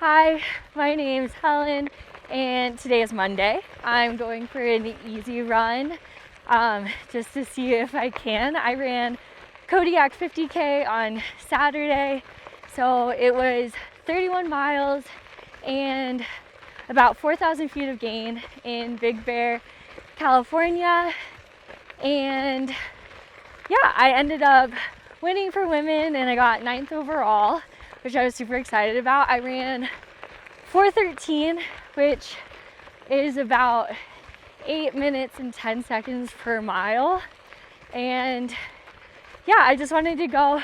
Hi, my name's Helen, and today is Monday. I'm going for an easy run just to see if I can. I ran Kodiak 50k on Saturday, so it was 31 miles and about 4,000 feet of gain in Big Bear, California. And yeah, I ended up winning for women and I got 9th overall, which I was super excited about. I ran 4:13, which is about 8 minutes and 10 seconds per mile. And yeah, I just wanted to go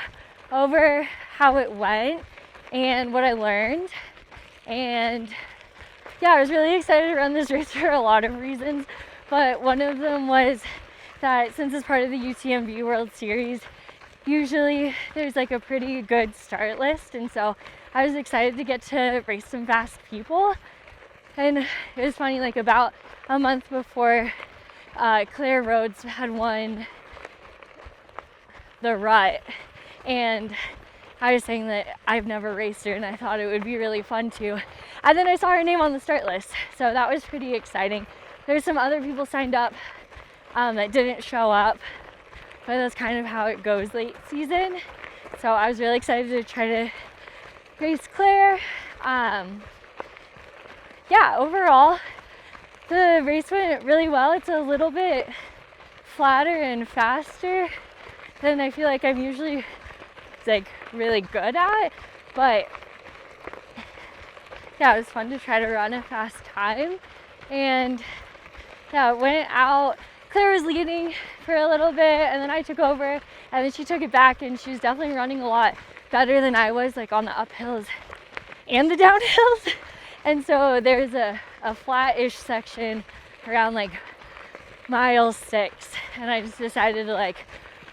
over how it went and what I learned. And yeah, I was really excited to run this race for a lot of reasons, but one of them was that since it's part of the UTMB World Series, usually there's like a pretty good start list, and so I was excited to get to race some fast people. And it was funny, like about a month before, Claire Rhodes had won the Rut, and I was saying that I've never raced her and I thought it would be really fun to. And then I saw her name on the start list, so that was pretty exciting. There's some other people signed up that didn't show up, but that's kind of how it goes late season. So I was really excited to try to race Claire. Yeah, overall, the race went really well. It's a little bit flatter and faster than I feel like I'm usually like really good at, but yeah, it was fun to try to run a fast time. And yeah, went out. Claire was leading for a little bit, and then I took over, and then she took it back, and she was definitely running a lot better than I was, like on the uphills and the downhills. And so there's a flat-ish section around like mile 6, and I just decided to like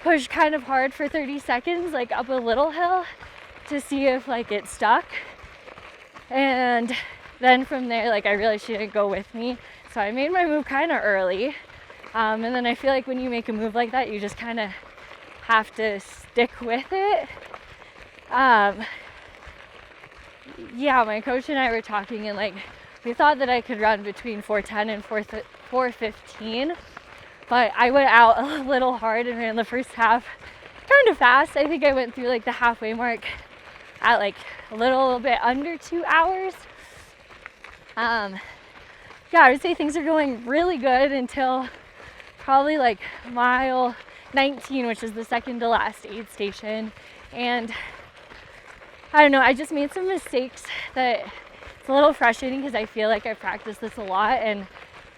push kind of hard for 30 seconds, like up a little hill to see if like it stuck. And then from there, like I realized she didn't go with me, so I made my move kind of early. And then I feel like when you make a move like that, you just kind of have to stick with it. Yeah, my coach and I were talking, and like we thought that I could run between 4:10 and 4:15, but I went out a little hard and ran the first half kind of fast. I think I went through like the halfway mark at like a little bit under 2 hours. Yeah, I would say things are going really good until probably like mile 19, which is the second to last aid station. And I don't know, I just made some mistakes that it's a little frustrating because I feel like I've practiced this a lot and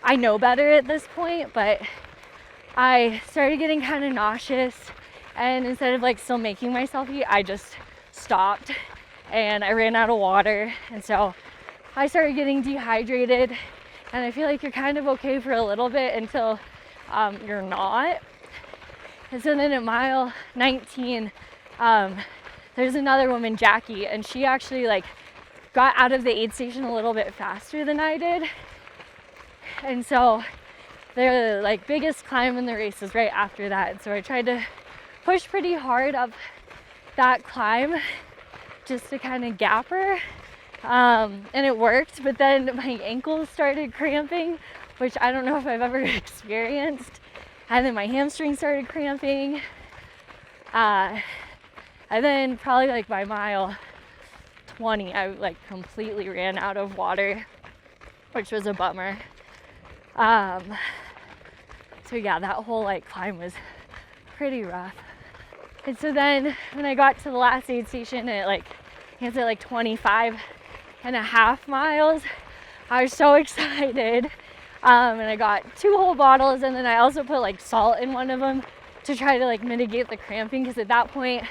I know better at this point, but I started getting kind of nauseous, and instead of like still making myself eat, I just stopped and I ran out of water. And so I started getting dehydrated, and I feel like you're kind of okay for a little bit until you're not. And so then at mile 19, there's another woman, Jackie, and she actually like got out of the aid station a little bit faster than I did. And so the like biggest climb in the race is right after that. And so I tried to push pretty hard up that climb just to kind of gap her. And it worked, but then my ankles started cramping, which I don't know if I've ever experienced. And then my hamstring started cramping. And then probably like by mile 20, I like completely ran out of water, which was a bummer. So yeah, that whole like climb was pretty rough. And so then when I got to the last aid station at like, I think it's at like 25 and a half miles, I was so excited. And I got 2 whole bottles, and then I also put like salt in one of them to try to like mitigate the cramping, because at that point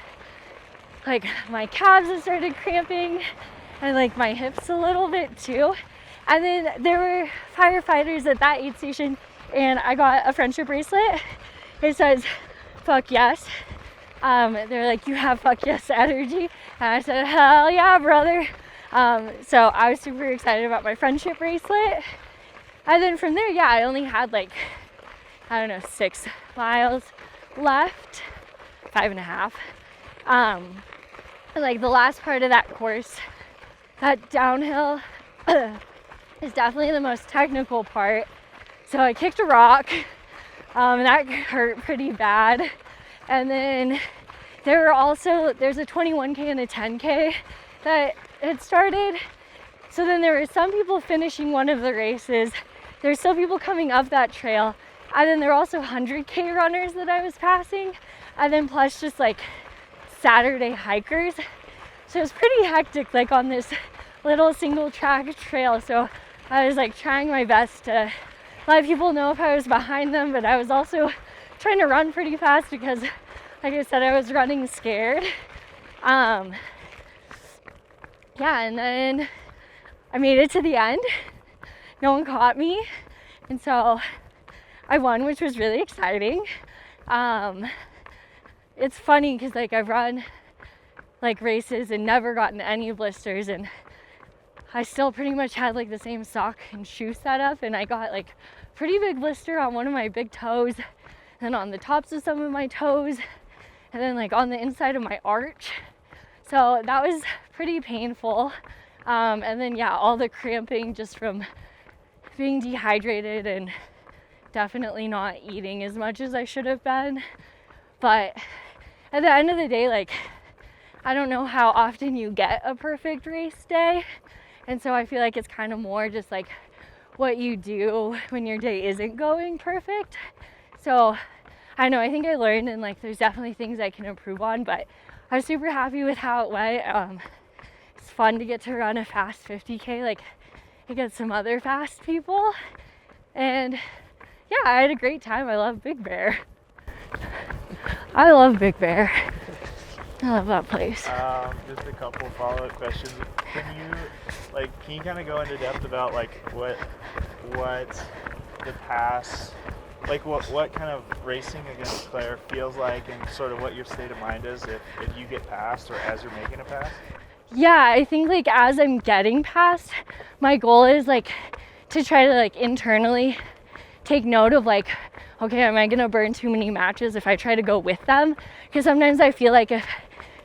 like my calves have started cramping and like my hips a little bit too. And then there were firefighters at that aid station, and I got a friendship bracelet. It says "fuck yes." They're like, "You have fuck yes energy," and I said, "Hell yeah, brother." So I was super excited about my friendship bracelet. And then from there, yeah, I only had like, I don't know, 6 miles left, 5.5. And like the last part of that course that downhill is definitely the most technical part. So I kicked a rock, and that hurt pretty bad. And then there's a 21K and a 10K that had started. So then there were some people finishing one of the races. There's still people coming up that trail. And then there were also 100K runners that I was passing. And then plus just like Saturday hikers. So it was pretty hectic, like on this little single track trail. So I was like trying my best to let people know if I was behind them, but I was also trying to run pretty fast because, like I said, I was running scared. Yeah, and then I made it to the end. No one caught me, and so I won, which was really exciting. It's funny because like I've run like races and never gotten any blisters, and I still pretty much had like the same sock and shoe setup, and I got like pretty big blister on one of my big toes, and on the tops of some of my toes, and then like on the inside of my arch. So that was pretty painful. And then yeah, all the cramping just from being dehydrated and definitely not eating as much as I should have been. But at the end of the day, like, I don't know how often you get a perfect race day. And so I feel like it's kind of more just like what you do when your day isn't going perfect. So I know, I think I learned, and like there's definitely things I can improve on, but I was super happy with how it went. It's fun to get to run a fast 50K, like against some other fast people. And yeah, I had a great time. I love Big Bear. I love Big Bear. I love that place. Just a couple follow-up questions. Can you kind of go into depth about like what the pass, like what kind of racing against Claire feels like, and sort of what your state of mind is if you get passed or as you're making a pass? Yeah, I think like as I'm getting past, my goal is like to try to like internally take note of like, okay, am I gonna burn too many matches if I try to go with them? Because sometimes I feel like if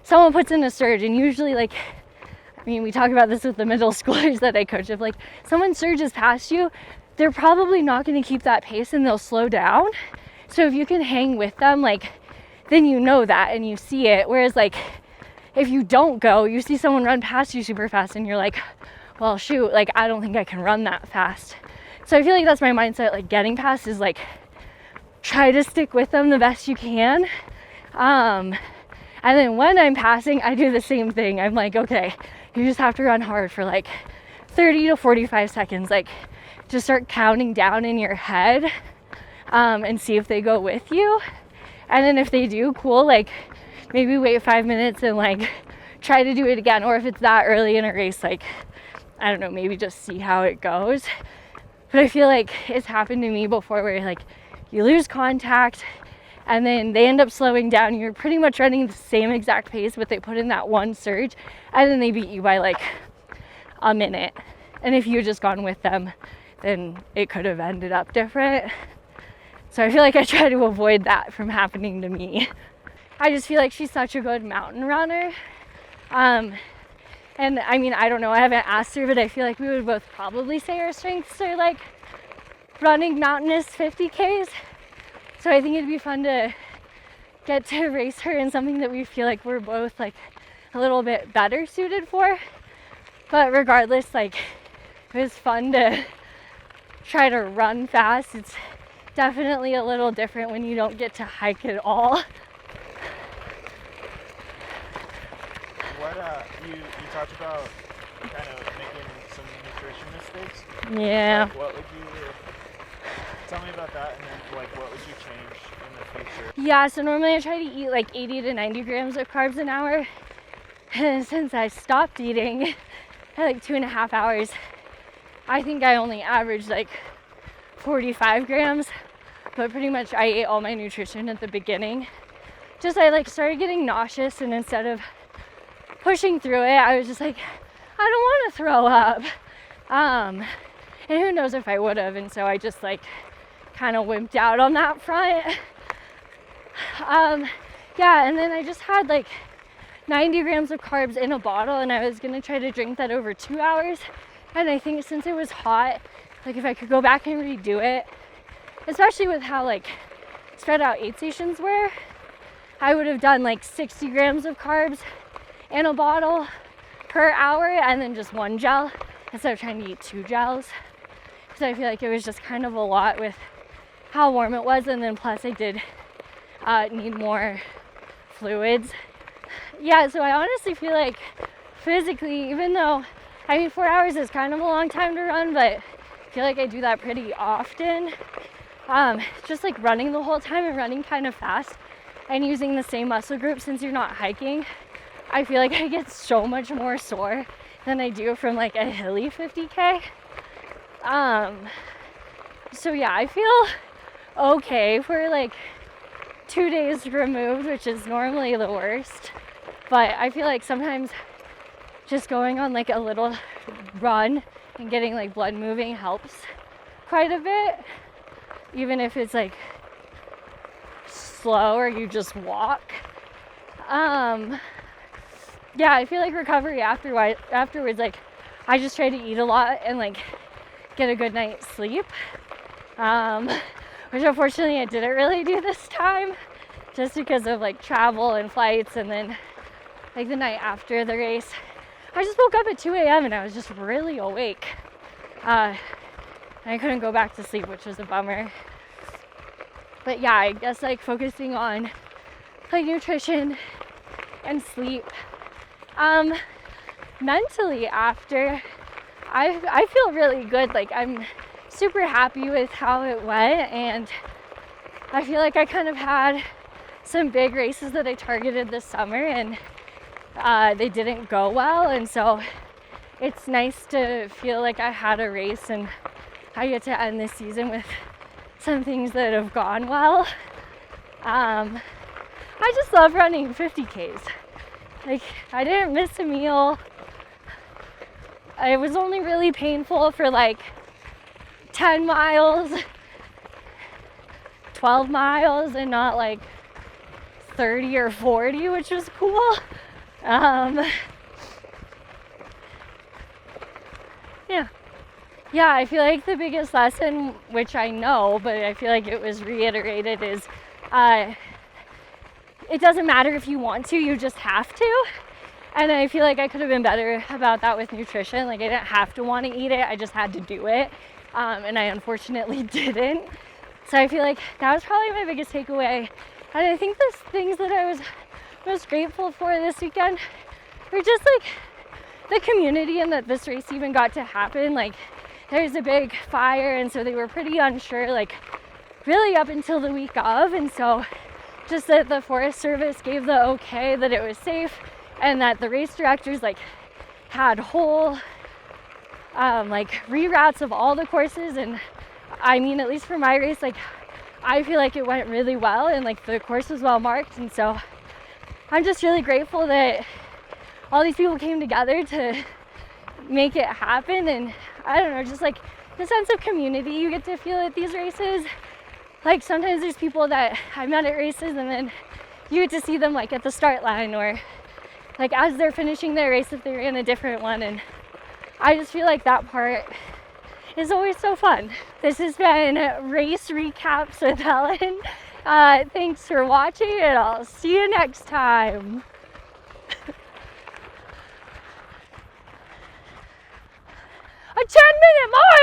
someone puts in a surge, and usually like, I mean, we talk about this with the middle schoolers that I coach, if like someone surges past you, they're probably not gonna keep that pace and they'll slow down. So if you can hang with them, like, then you know that and you see it. Whereas like, if you don't go, you see someone run past you super fast and you're like, well, shoot, like, I don't think I can run that fast. So I feel like that's my mindset, like getting past is like, try to stick with them the best you can. And then when I'm passing, I do the same thing. I'm like, okay, you just have to run hard for like 30 to 45 seconds, like just start counting down in your head, and see if they go with you. And then if they do, cool, like maybe wait 5 minutes and like try to do it again. Or if it's that early in a race, like, I don't know, maybe just see how it goes. But I feel like it's happened to me before where like you lose contact and then they end up slowing down. You're pretty much running the same exact pace, but they put in that one surge and then they beat you by like a minute. And if you had just gone with them, then it could have ended up different. So I feel like I try to avoid that from happening to me. I just feel like she's such a good mountain runner. And I mean, I don't know, I haven't asked her, but I feel like we would both probably say our strengths are like running mountainous 50Ks. So I think it'd be fun to get to race her in something that we feel like we're both like a little bit better suited for. But regardless, like, it was fun to try to run fast. It's definitely a little different when you don't get to hike at all. You talked about kind of making some nutrition mistakes. Yeah. Like, what would you tell me about that, and then like what would you change in the future? Yeah, so normally I try to eat like 80 to 90 grams of carbs an hour. And since I stopped eating at like 2.5 hours, I think I only averaged like 45 grams. But pretty much I ate all my nutrition at the beginning. Just I like started getting nauseous, and instead of pushing through it, I was just like, I don't want to throw up. And who knows if I would have. And so I just like kind of wimped out on that front. Yeah, and then I just had like 90 grams of carbs in a bottle, and I was gonna try to drink that over 2 hours. And I think since it was hot, like if I could go back and redo it, especially with how like spread out aid stations were, I would have done like 60 grams of carbs in a bottle per hour and then just one gel instead of trying to eat 2 gels. So I feel like it was just kind of a lot with how warm it was, and then plus I did need more fluids. Yeah, so I honestly feel like physically, even though, I mean, 4 hours is kind of a long time to run, but I feel like I do that pretty often. Just like running the whole time and running kind of fast and using the same muscle group since you're not hiking, I feel like I get so much more sore than I do from like a hilly 50k. So yeah, I feel okay for like 2 days removed, which is normally the worst. But I feel like sometimes just going on like a little run and getting like blood moving helps quite a bit, even if it's like slow or you just walk. Yeah, I feel like recovery afterwards, like I just try to eat a lot and like get a good night's sleep, which unfortunately I didn't really do this time just because of like travel and flights, and then like the night after the race I just woke up at 2 a.m. and I was just really awake. I couldn't go back to sleep, which was a bummer. But yeah, I guess like focusing on like nutrition and sleep. Mentally after, I feel really good. Like I'm super happy with how it went, and I feel like I kind of had some big races that I targeted this summer and they didn't go well, and so it's nice to feel like I had a race and I get to end this season with some things that have gone well. I just love running 50Ks. Like, I didn't miss a meal. It was only really painful for like 10 miles, 12 miles, and not like 30 or 40, which was cool. Yeah, I feel like the biggest lesson, which I know, but I feel like it was reiterated, is it doesn't matter if you want to, you just have to. And I feel like I could have been better about that with nutrition. Like I didn't have to want to eat it, I just had to do it. And I unfortunately didn't. So I feel like that was probably my biggest takeaway. And I think the things that I was most grateful for this weekend were just like the community, and that this race even got to happen. Like there's a big fire, and so they were pretty unsure, like really up until the week of. And so just that the Forest Service gave the okay that it was safe, and that the race directors like had whole like reroutes of all the courses. And I mean, at least for my race, like I feel like it went really well, and like the course was well marked. And so I'm just really grateful that all these people came together to make it happen. And I don't know, just like the sense of community you get to feel at these races. Like sometimes there's people that I met at races, and then you get to see them like at the start line, or like as they're finishing their race if they're in a different one. And I just feel like that part is always so fun. This has been Race Recaps with Helen. Thanks for watching, and I'll see you next time. A 10-minute march!